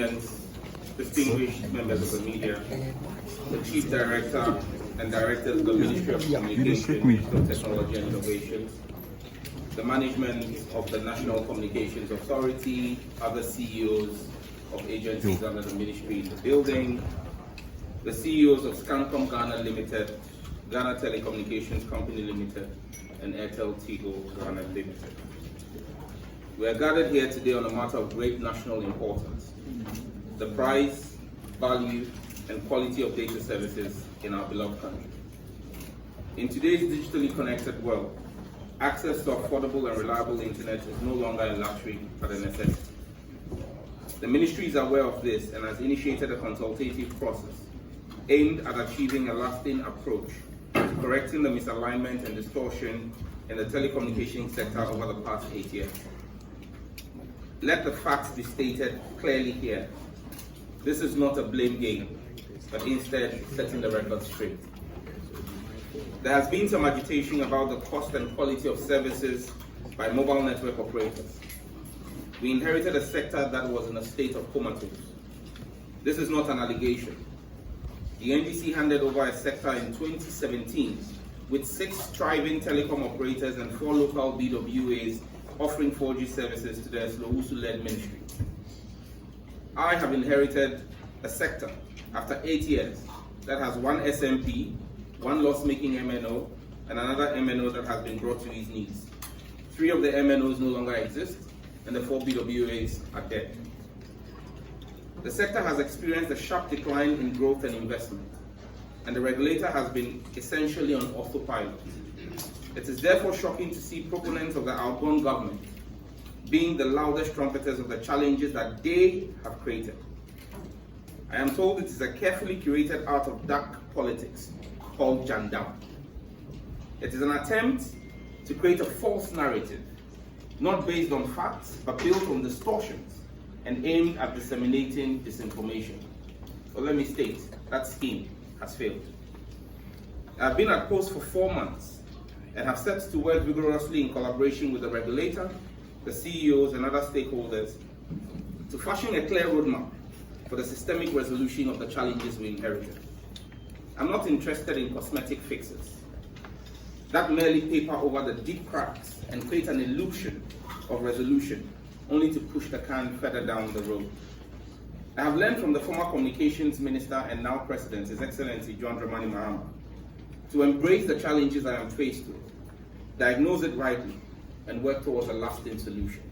audience, distinguished members of the media, the Chief Director and Directors of the Ministry of Communications, Digital Technology and Innovation, the management of the National Communications Authority, other CEOs of agencies under the ministry in the building, the CEOs of Scancom Ghana Limited, Ghana Telecommunications Company Limited, and Airtel TIGO Ghana Limited. We are gathered here today on a matter of great national importance: the price, value, and quality of data services in our beloved country. In today's digitally connected world, access to affordable and reliable internet is no longer a luxury but a necessity. The ministry is aware of this and has initiated a consultative process aimed at achieving a lasting approach to correcting the misalignment and distortion in the telecommunications sector over the past 8 years. Let the facts be stated clearly here. This is not a blame game, but instead setting the record straight. There has been some agitation about the cost and quality of services by mobile network operators. We inherited a sector that was in a state of comatose. This is not an allegation. The NDC handed over a sector in 2017 with 6 thriving telecom operators and 4 local BWAs offering 4G services to the Slowusu-led ministry. I have inherited a sector after 8 years that has 1 SMP, 1 loss-making MNO, and another MNO that has been brought to his knees. 3 of the MNOs no longer exist, and the 4 BWAs are dead. The sector has experienced a sharp decline in growth and investment, and the regulator has been essentially on autopilot. It is therefore shocking to see proponents of the outgone government being the loudest trumpeters of the challenges that they have created. I am told it is a carefully curated art of dark politics called Jandam. It is an attempt to create a false narrative, not based on facts, but built on distortions and aimed at disseminating disinformation. But let me state, that scheme has failed. I have been at post for 4 months and have set to work vigorously in collaboration with the regulator, the CEOs, and other stakeholders to fashion a clear roadmap for the systemic resolution of the challenges we inherited. I'm not interested in cosmetic fixes that merely paper over the deep cracks and create an illusion of resolution, only to push the can further down the road. I have learned from the former Communications Minister and now President, His Excellency John Dramani Mahama, to embrace the challenges I am faced with, diagnose it rightly, and work towards a lasting solution.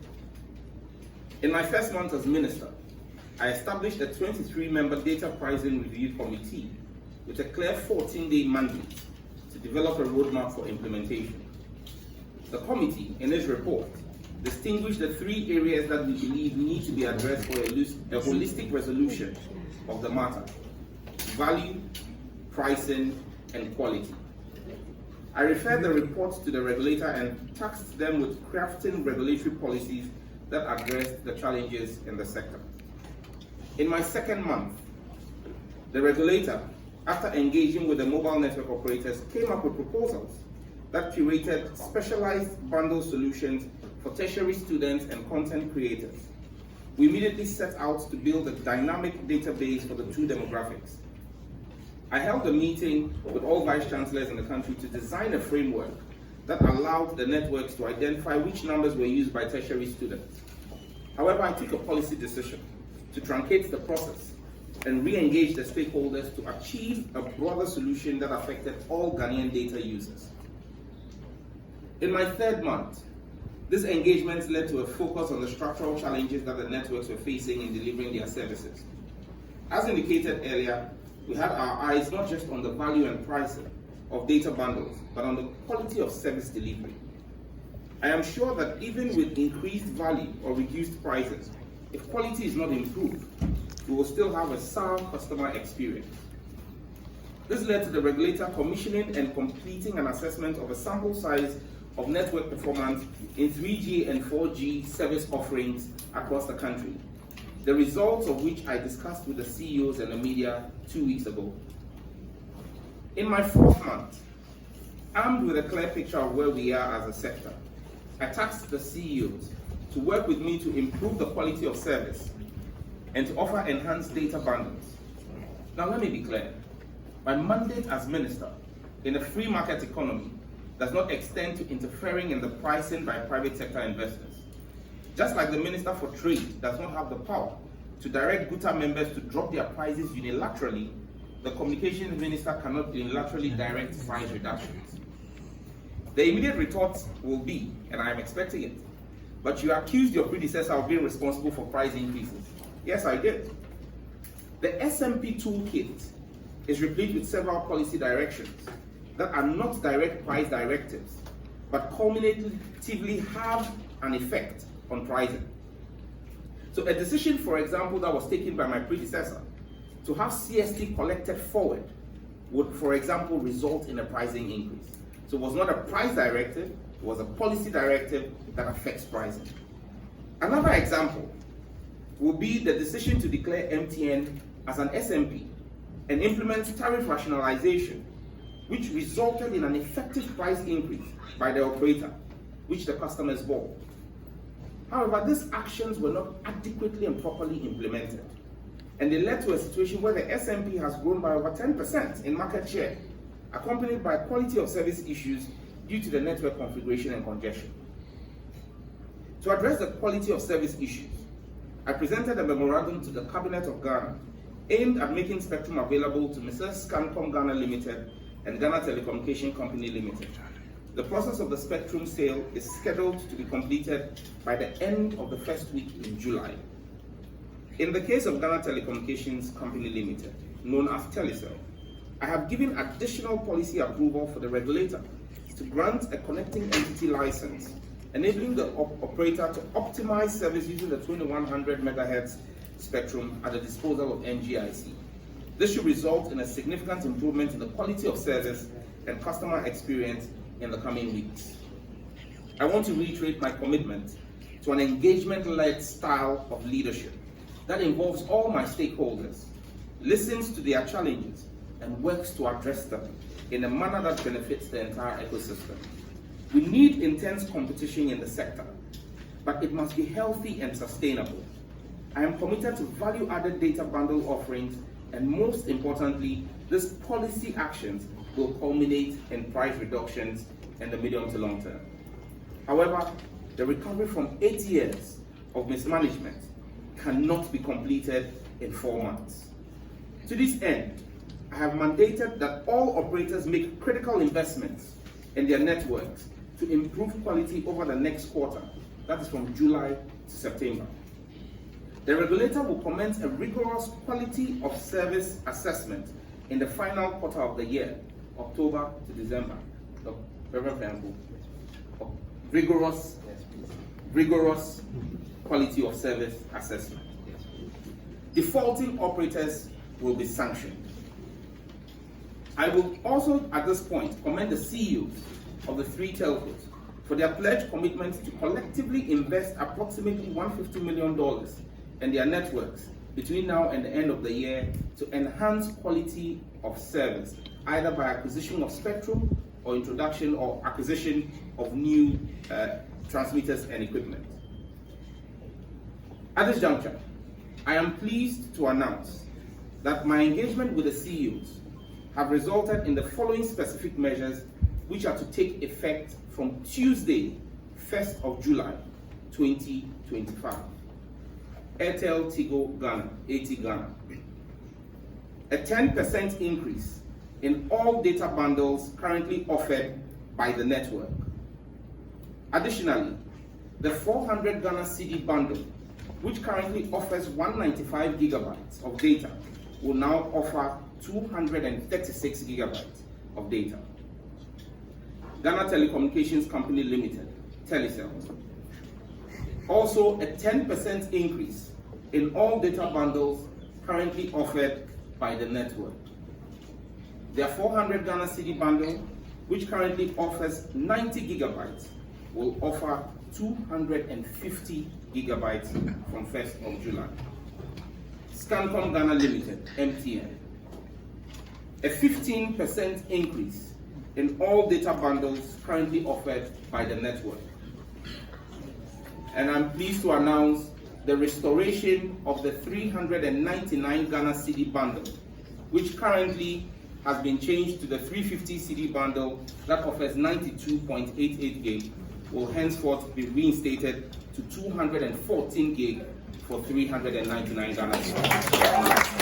In my first month as Minister, I established a 23-member data pricing review committee with a clear 14-day mandate to develop a roadmap for implementation. The committee, in its report, distinguished the 3 areas that we believe need to be addressed for a holistic resolution of the matter: value, pricing, and quality. I referred the reports to the regulator and tasked them with crafting regulatory policies that address the challenges in the sector. In my second month, the regulator, after engaging with the mobile network operators, came up with proposals that curated specialized bundle solutions for tertiary students and content creators. We immediately set out to build a dynamic database for the 2 demographics. I held a meeting with all vice chancellors in the country to design a framework that allowed the networks to identify which numbers were used by tertiary students. However, I took a policy decision to truncate the process and re-engage the stakeholders to achieve a broader solution that affected all Ghanaian data users. In my 3rd month, this engagement led to a focus on the structural challenges that the networks were facing in delivering their services. As indicated earlier, we had our eyes not just on the value and pricing of data bundles, but on the quality of service delivery. I am sure that even with increased value or reduced prices, if quality is not improved, we will still have a sound customer experience. This led to the regulator commissioning and completing an assessment of a sample size of network performance in 3G and 4G service offerings across the country, the results of which I discussed with the CEOs and the media 2 weeks ago. In my 4th month, armed with a clear picture of where we are as a sector, I tasked the CEOs to work with me to improve the quality of service and to offer enhanced data bundles. Now let me be clear. My mandate as minister in a free market economy does not extend to interfering in the pricing by private sector investors. Just like the Minister for Trade does not have the power to direct GUTA members to drop their prices unilaterally, the Communications Minister cannot unilaterally direct price reductions. The immediate retort will be, and I am expecting it, but you accused your predecessor of being responsible for price increases. Yes, I did. The SMP toolkit is replete with several policy directions that are not direct price directives, but cumulatively have an effect on pricing. So a decision, for example, that was taken by my predecessor to have CST collected forward would, for example, result in a pricing increase. So it was not a price directive, it was a policy directive that affects pricing. Another example will be the decision to declare MTN as an SMP and implement tariff rationalization, which resulted in an effective price increase by the operator, which the customers bore. However, these actions were not adequately and properly implemented, and they led to a situation where the SMP has grown by over 10% in market share, accompanied by quality of service issues due to the network configuration and congestion. To address the quality of service issues, I presented a memorandum to the Cabinet of Ghana aimed at making spectrum available to Mrs. Scancom Ghana Limited and Ghana Telecommunication Company Limited. The process of the spectrum sale is scheduled to be completed by the end of the first week in July. In the case of Ghana Telecommunications Company Limited, known as Telecel, I have given additional policy approval for the regulator to grant a connecting entity license, enabling the operator to optimize service using the 2100 MHz spectrum at the disposal of NGIC. This should result in a significant improvement in the quality of service and customer experience in the coming weeks. I want to reiterate my commitment to an engagement-led style of leadership that involves all my stakeholders, listens to their challenges, and works to address them in a manner that benefits the entire ecosystem. We need intense competition in the sector, but it must be healthy and sustainable. I am committed to value-added data bundle offerings, and most importantly, these policy actions will culminate in price reductions in the medium to long term. However, the recovery from 8 years of mismanagement cannot be completed in 4 months. To this end, I have mandated that all operators make critical investments in their networks to improve quality over the next quarter, that is from July to September. The regulator will commence a rigorous quality of service assessment in the final quarter of the year, October to December. Rigorous quality of service assessment. Defaulting operators will be sanctioned. I will also, at this point, commend the CEOs of the 3 telcos for their pledged commitment to collectively invest approximately $150 million in their networks between now and the end of the year to enhance quality of service, either by acquisition of spectrum or introduction or acquisition of new transmitters and equipment. At this juncture, I am pleased to announce that my engagement with the CEOs have resulted in the following specific measures, which are to take effect from Tuesday, 1st of July, 2025. Airtel TIGO Ghana, AT Ghana. A 10% increase in all data bundles currently offered by the network. Additionally, the 400 Ghana CD bundle, which currently offers 195 gigabytes of data, will now offer 236 gigabytes of data. Ghana Telecommunications Company Limited, Telecel. Also, a 10% increase in all data bundles currently offered by the network. Their 400 Ghana CD bundle, which currently offers 90 gigabytes, will offer 250 gigabytes from 1st of July. Scancom Ghana Limited, MTN. A 15% increase in all data bundles currently offered by the network. And I'm pleased to announce the restoration of the 399 Ghana cedi bundle, which currently has been changed to the 350 cedi bundle that offers 92.88 gig, will henceforth be reinstated to 214 gig for 399 Ghana cedi.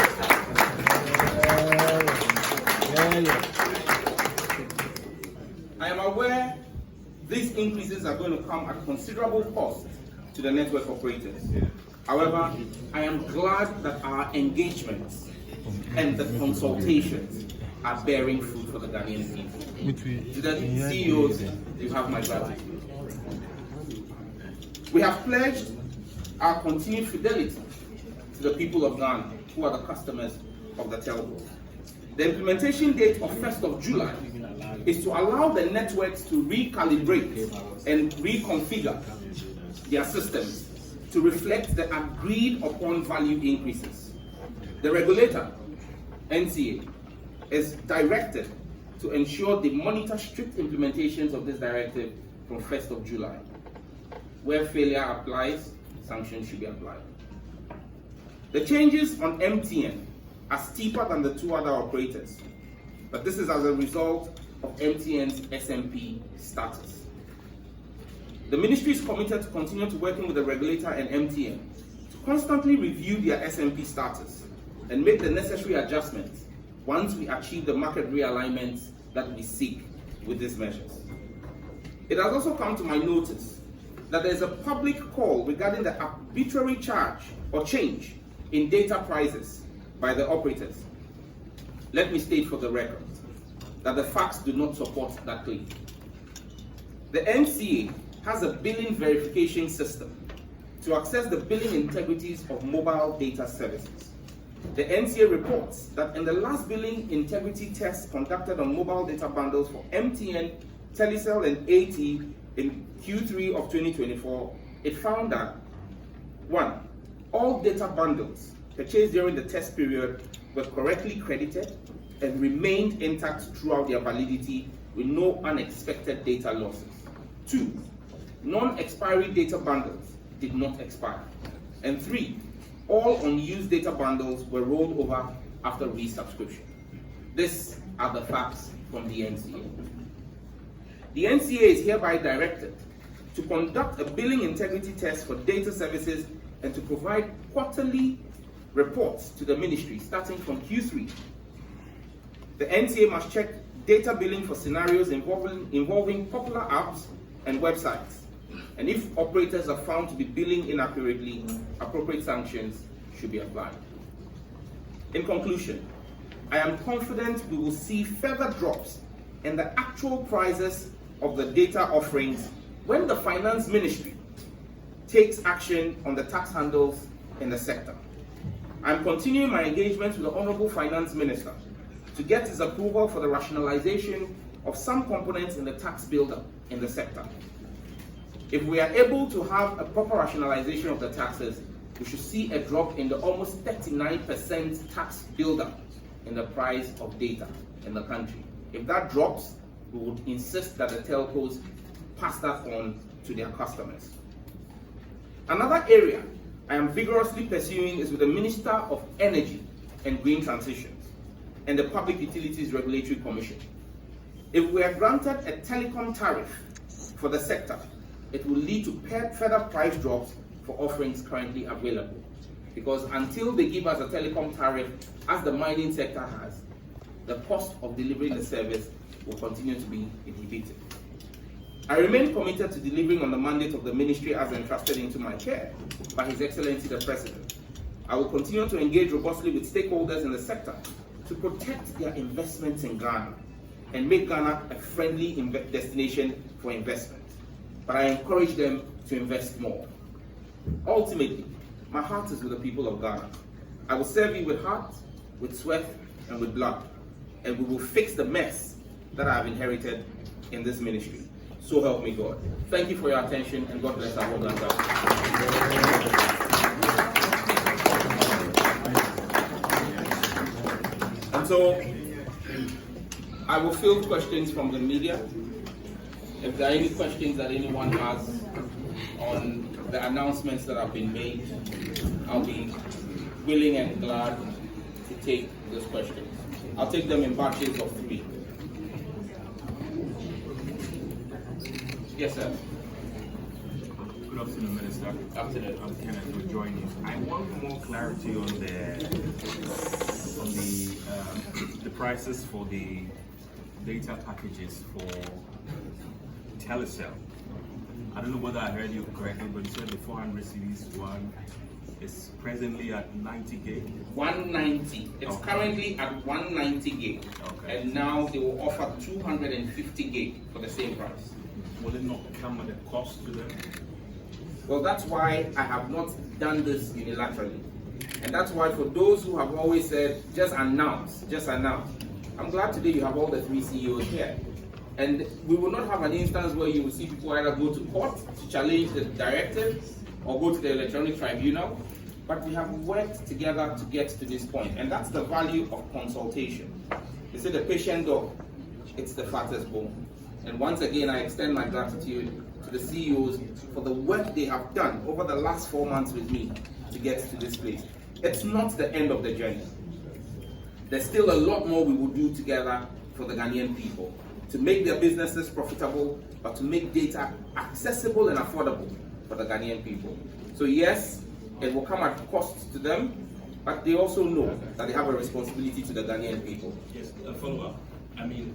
I am aware these increases are going to come at considerable cost to the network operators. However, I am glad that our engagements and the consultations are bearing fruit for the Ghanaian people. To the CEOs, you have my gratitude. We have pledged our continued fidelity to the people of Ghana, who are the customers of the telcos. The implementation date of 1st of July is to allow the networks to recalibrate and reconfigure their systems to reflect the agreed upon value increases. The regulator, NCA, is directed to ensure they monitor strict implementations of this directive from 1st of July. Where failure applies, sanctions should be applied. The changes on MTN are steeper than the two other operators, but this is as a result of MTN's SMP status. The ministry is committed to continue to working with the regulator and MTN to constantly review their SMP status and make the necessary adjustments once we achieve the market realignments that we seek with these measures. It has also come to my notice that there is a public call regarding the arbitrary charge or change in data prices by the operators. Let me state for the record that the facts do not support that claim. The NCA has a billing verification system to access the billing integrities of mobile data services. The NCA reports that in the last billing integrity test conducted on mobile data bundles for MTN, Telecel, and EIII in Q3 of 2024, it found that 1. All data bundles purchased during the test period were correctly credited and remained intact throughout their validity with no unexpected data losses. 2. Non-expiry data bundles did not expire. And 3. All unused data bundles were rolled over after resubscription. These are the facts from the NCA. The NCA is hereby directed to conduct a billing integrity test for data services and to provide quarterly reports to the ministry starting from Q3. The NCA must check data billing for scenarios involving popular apps and websites. And if operators are found to be billing inaccurately, appropriate sanctions should be applied. In conclusion, I am confident we will see further drops in the actual prices of the data offerings when the Finance Ministry takes action on the tax handles in the sector. I am continuing my engagement with the Honorable Finance Minister to get his approval for the rationalization of some components in the tax buildup in the sector. If we are able to have a proper rationalization of the taxes, we should see a drop in the almost 39% tax buildup in the price of data in the country. If that drops, we would insist that the telcos pass that on to their customers. Another area I am vigorously pursuing is with the Minister of Energy and Green Transitions and the Public Utilities Regulatory Commission. If we are granted a telecom tariff for the sector, it will lead to further price drops for offerings currently available. Because until they give us a telecom tariff, as the mining sector has, the cost of delivering the service will continue to be inhibited. I remain committed to delivering on the mandate of the ministry as entrusted into my care by His Excellency the President. I will continue to engage robustly with stakeholders in the sector to protect their investments in Ghana and make Ghana a friendly destination for investment. But I encourage them to invest more. Ultimately, my heart is with the people of Ghana. I will serve you with heart, with sweat, and with blood, and we will fix the mess that I have inherited in this ministry. So help me God. Thank you for your attention, and God bless our whole land. And so, I will field questions from the media. If there are any questions that anyone has on the announcements that have been made, I'll be willing and glad to take those questions. I'll take them in batches of 3. Yes, sir. Good afternoon, Minister. Afternoon. I'm Kenneth for joining. I want more clarity on the prices for the data packages for Telecel. I don't know whether I heard you correctly, but you said the 400 cedis one is presently at 90 gig. 190. It's currently at 190 gig. Okay. And now they will offer 250 gig for the same price. Will it not come at a cost to them? Well, that's why I have not done this unilaterally. And that's why for those who have always said, just announce, just announce. I'm glad today you have all the 3 CEOs here. And we will not have an instance where you will see people either go to court to challenge the directive or go to the electronic tribunal. But we have worked together to get to this point. And that's the value of consultation. They say the patient dog, it's the fattest bone. And once again, I extend my gratitude to the CEOs for the work they have done over the last 4 months with me to get to this place. It's not the end of the journey. There's still a lot more we will do together for the Ghanaian people to make their businesses profitable, but to make data accessible and affordable for the Ghanaian people. So yes, it will come at cost to them, but they also know that they have a responsibility to the Ghanaian people. Yes, a follow-up. I mean,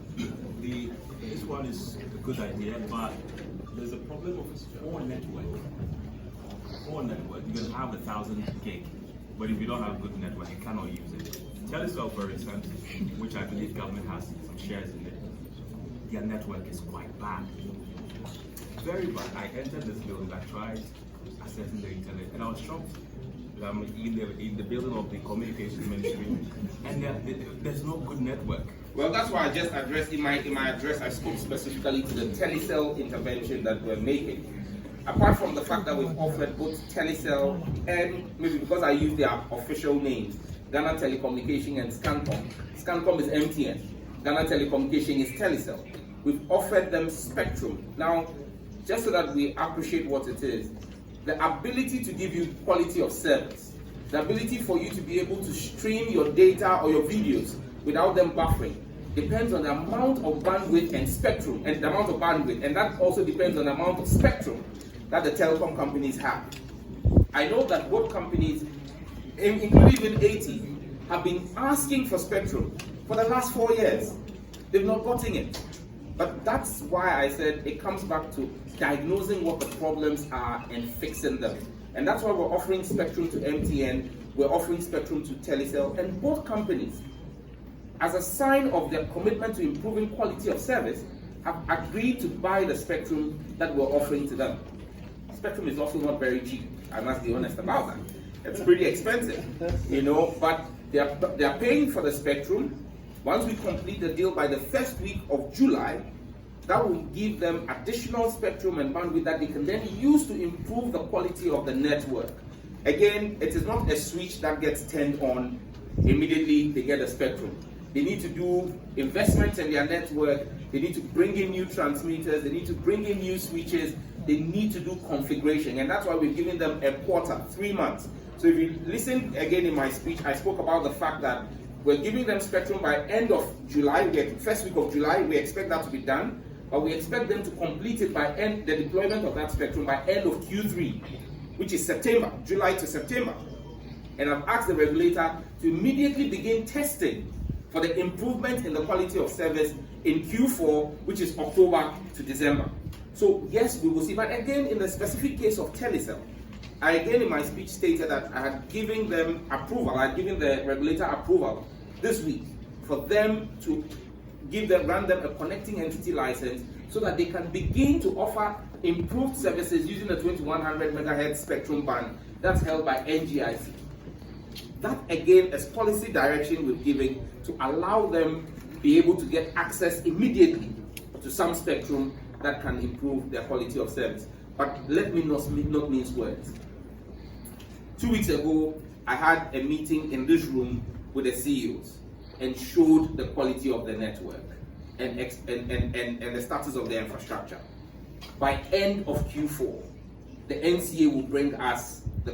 this one is a good idea, but there's a problem of poor network. Poor network. You can have 1,000 gig, but if you don't have good network, you cannot use it. Telecel, for instance, which I believe government has some shares in it, their network is quite bad. Very bad. I entered this building, I tried accessing the internet, and I was shocked. I'm in the building of the communications ministry, and there's no good network. Well, that's why I just addressed in my address. I spoke specifically to the Telecel intervention that we're making. Apart from the fact that we've offered both Telecel and maybe because I use their official names, Ghana Telecommunication and Scancom. Scancom is MTN. Ghana Telecommunication is Telecel. We've offered them spectrum. Now, just so that we appreciate what it is, the ability to give you quality of service, the ability for you to be able to stream your data or your videos without them buffering, depends on the amount of bandwidth and spectrum, and the amount of bandwidth, and that also depends on the amount of spectrum that the telecom companies have. I know that both companies, including EIII, have been asking for spectrum for the last 4 years. They've not gotten it. But that's why I said it comes back to diagnosing what the problems are and fixing them. And that's why we're offering spectrum to MTN, we're offering spectrum to Telecel, and both companies, as a sign of their commitment to improving quality of service, have agreed to buy the spectrum that we're offering to them. Spectrum is also not very cheap, I must be honest about that. It's pretty expensive, but they are paying for the spectrum. Once we complete the deal by the first week of July, that will give them additional spectrum and bandwidth that they can then use to improve the quality of the network. Again, it is not a switch that gets turned on immediately they get a spectrum. They need to do investments in their network, they need to bring in new transmitters, they need to bring in new switches, they need to do configuration, and that's why we're giving them a quarter, 3 months. So if you listen again in my speech, I spoke about the fact that we're giving them spectrum by end of July, first week of July, we expect that to be done, but we expect them to complete it by the deployment of that spectrum by end of Q3, which is September, July to September. And I've asked the regulator to immediately begin testing for the improvement in the quality of service in Q4, which is October to December. So yes, we will see, but again, in the specific case of Telecel, I again in my speech stated that I had given them approval, I had given the regulator approval this week for them to grant them a connecting entity license so that they can begin to offer improved services using the 2100 megahertz spectrum band that's held by NGIC. That again is policy direction we're giving to allow them be able to get access immediately to some spectrum that can improve their quality of service. But let me not mince words. 2 weeks ago, I had a meeting in this room with the CEOs and showed the quality of the network and the status of the infrastructure. By end of Q4, the NCA will bring us the